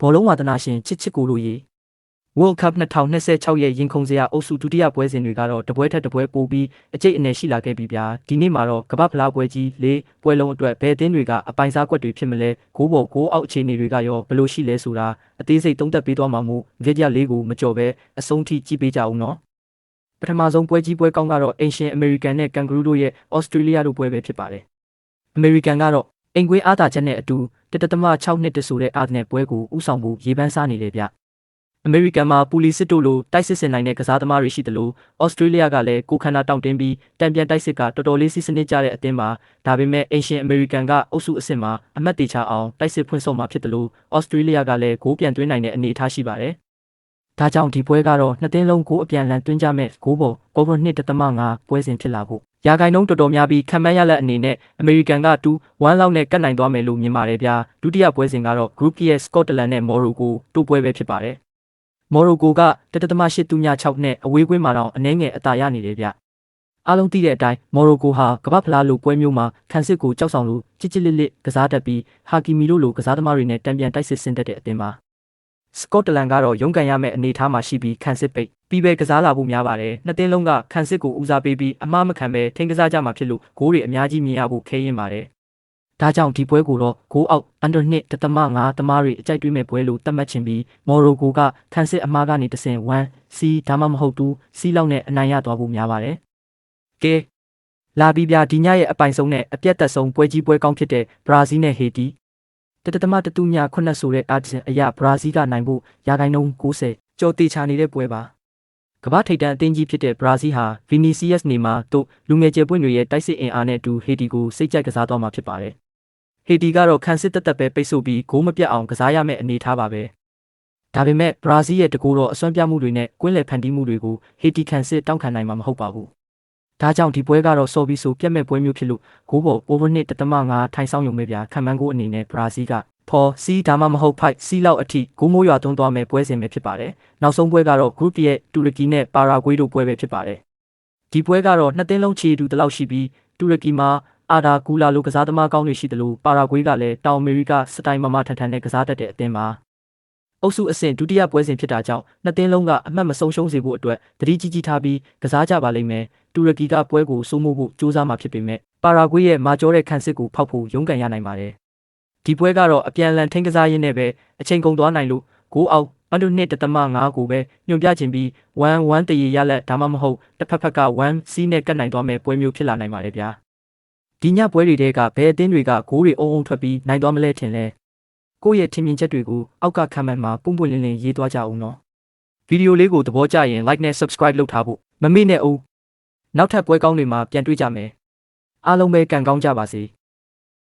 ဘောလုံးဝါသနာရှင်ချစ်ကိုလိုရေ World Cup 2026ရဲ့ရင်ခုန်စရာအုပ်စုဒုတိယပွဲစဉ်တွေကတော့တပွဲထက်တပွဲပိုပြီးအကျိတ်အနယ်ရှိလာခဲ့ပြီဗျာဒီနေ့မှာတော့ကမ္ဘာဖလားပွဲကြီး၄ပွဲလုံးအတွက်ဘယ်အသင်းတွေကအပိုင်စားကွက်တွေဖြစ်မလဲဂိုးပေါ်ဂိုးအောက်အခြေအနေတွေကရောဘယ်လိုရှိလဲဆိုတာအသေးစိတ်သုံးသပ်ပေးသွားမှာမို့ဗီဒီယိုလေးကိုမကြော်ပဲအဆုံးထိကြည့်ပေးကြအောင်နော်ပထမဆုံးပွဲကြီးပွဲကောင်းကတော့အင်ရှင်အမေရိကန်နဲ့ကန်ဂရူးတို့ရဲ့ဩစတြေးလျတို့ပွဲပဲဖြစ်ပါတယ်အမေရိကန်ကတော့အင်ကွေးအားသာချက်နဲ့အတူ1.6နှစ်တဆိုတဲ့အားနဲ့ပွဲကိုဥဆောင်ဖို့ရေပန်းစားနေတယ်ဗျအမေရိကန်မှာပူလီစစ်တို့လိုတိုက်စစ်ဆင်နိုင်တဲ့ကစားသမားတွေရှိတယ်လို့ဩစတြေးလျကလည်းကိုခန္ဓာတောင့်တင်းပြီးတံပြန်တိုက်စစ်ကတော်တော်လေးစီးစနစ်ကြတဲ့အသင်းမှာဒါပေမဲ့အင်ရှင်အမေရိကန်ကအုပ်စုအဆင့်မှာအမှတ်တေချအောင်တိုက်စစ်ဖွင့်ဆောင်မှာဖြစ်တယ်လို့ဩစတြေးလျကလည်းဂိုးပြန်သွင်းနိုင်တဲ့အနေအထားရှိပါတယ်။ဒါကြောင့်ဒီပွဲကတော့နှစ်သင်းလုံးဂိုးအပြန်အလှန်သွင်းကြမဲ့ဂိုးပေါ် over 2.5ပွဲစဉ်ဖြစ်လာဖို့ရာဂိုင်နှုန်းတော်တော်များပြီးခံမှန်းရလက်အနေနဲ့အမေရိကန်က2-1လောက်နဲ့ကတ်နိုင်သွားမယ်လို့မြင်ပါတယ်ဗျာဒုတိယပွဲစဉ်ကတော့ Group E ရဲ့ Scotland နဲ့ Morocco တို့ပွဲပဲဖြစ်ပါတယ်မော်ရိုကိုက1.836နဲ့အဝေးကွင်းမှာတော့အနည်းငယ်အသာရနေတယ်ဗျ။အားလုံးသိတဲ့အတိုင်းမော်ရိုကိုဟာကမ္ဘာဖလားလိုပွဲမျိုးမှာခန်းစစ်ကိုကြောက်ဆောင်လို့ကြစ်ကြစ်လစ်လစ်ကစားတတ်ပြီးဟာကီမီတို့လိုကစားသမားတွေနဲ့တံပြန်တိုက်စစ်ဆင်တတ်တဲ့အသင်းပါ။စကော့တလန်ကတော့ရုန်းကန်ရမယ့်အနေအထားမှာရှိပြီးခန်းစစ်ပိတ်ပြီးပဲကစားလာဖို့များပါတယ်။နှစ်သင်းလုံးကခန်းစစ်ကိုဦးစားပေးပြီးအမှားမခံပဲထိန်းကစားကြမှာဖြစ်လို့ဂိုးတွေအများကြီးမြင်ရဖို့ခဲရင်ပါတယ်။ဒါကြောင့်ဒီပွဲကိုတော့ဂိုးအောက် under 2.5သမားတွေအကြိုက်တွေးမဲ့ပွဲလို့သတ်မှတ်ခြင်းပြီးမော်ရိုကိုကခန်းစစ်အမားကနေတဆင့် 1C ဒါမှမဟုတ် 2C လောက်နဲ့အနိုင်ရသွားဖို့များပါတယ်။ကဲလာပြီးပြဒီညရဲ့အပိုင်ဆုံးနဲ့အပြတ်သက်ဆုံးပွဲကြီးပွဲကောင်းဖြစ်တဲ့ဘရာဇီးနဲ့ဟေတီ1.39ဆိုတဲ့အာဂျင်အရာဘရာဇီးကနိုင်ဖို့ရာဂိုင်နှုန်း90ကျော်တေချာနေတဲ့ပွဲပါကမ္ဘာထိပ်တန်းအသင်းကြီးဖြစ်တဲ့ဘရာဇီးဟာဗီနီစီယက်စ်နေမာတို့လူငယ်ကျယ်ပွင့်တွေရဲ့တိုက်စစ်အင်အားနဲ့အတူဟေတီကိုစိတ်ကြိုက်ကစားသွားမှာဖြစ်ပါတယ်ဟေတီကတော့ခန်းစစ်တက်ပဲပိတ်ဆို့ပြီးဂိုးမပြတ်အောင်ကစားရမယ့်အနေထားပါပဲဒါပေမဲ့ဘရာဇီးရဲ့တကူတော့အစွမ်းပြမှုတွေနဲ့ကွင်းလယ်ဖန်တီးမှုတွေကိုဟေတီခန်းစစ်တောင်းခံနိုင်မှာမဟုတ်ပါဘူးဒါကြောင့်ဒီပွဲကတော့စော်ပြီးဆိုပြတ်မဲ့ပွဲမျိုးဖြစ်လို့ဂိုးပေါ် over 2.5ထိုင်ဆောင်ရုံပဲဗျာခံမှန်းကိုအနေနဲ့ဘရာဇီးက4C ဒါမှမဟုတ် 5C လောက်အထိဂိုးမိုးရွာသွန်းသွားမဲ့ပွဲစဉ်ပဲဖြစ်ပါတယ်နောက်ဆုံးပွဲကတော့ Group ရဲ့တူရကီနဲ့ပါရာဂွေးတို့ပွဲပဲဖြစ်ပါတယ်ဒီပွဲကတော့နှစ်သင်းလုံးခြေတူတလောက်ရှိပြီးတူရကီမှာအာဒါဂူလာလိုကစားသမားကောင်းတွေရှိတယ်လို့ပါရာဂွေးကလည်းတောင်အမေရိကစတိုင်မမထန်ထန်နဲ့ကစားတတ်တဲ့အသင်းပါအုပ်စုအဆင့်ဒုတိယပွဲစဉ်ဖြစ်တာကြောင့်နှစ်သင်းလုံးကအမှတ်မဆုံးရှုံးစေဖို့အတွက်သတိကြီးထားပြီးကစားကြပါလိမ့်မယ်တူရကီကပွဲကိုစိုးမိုးဖို့ကြိုးစားမှာဖြစ်ပေမဲ့ပါရာဂွေးရဲ့မာကျောတဲ့ခန်းစစ်ကိုဖောက်ဖို့ရုန်းကန်ရနိုင်ပါတယ်ဒီပွဲကတော့အပြန်အလှန်ထိန်းကစားရင်းနဲ့ပဲအချိန်ကုန်သွားနိုင်လို့ဂိုးအောက်under 2.5ကိုပဲညွှန်ပြခြင်းပြီး1-1တရေရလက်ဒါမှမဟုတ်တစ်ဖက်က 1C နဲ့ကတ်နိုင်သွားမယ်ပွဲမျိုးဖြစ်လာနိုင်ပါတယ်ဗျာဒီညပွဲတွေကဘယ်အသင်းတွေကဂိုးတွေအုံထွက်ပြီးနိုင်သွားမလဲထင်လဲကိုယ့်ရဲ့ထင်မြင်ချက်တွေကိုအောက်ကခမန့်မှာပွန့်ပွန့်လင်းလင်းရေးသွားကြအောင်နော်ဗီဒီယိုလေးကိုသဘောကျရင် like နဲ့ subscribe လုပ်ထားဖို့မမေ့နဲ့ဦးနောက်ထပ်ပွဲကောင်းတွေမှာပြန်တွေ့ကြမယ်အားလုံးပဲကံကောင်းကြပါစေ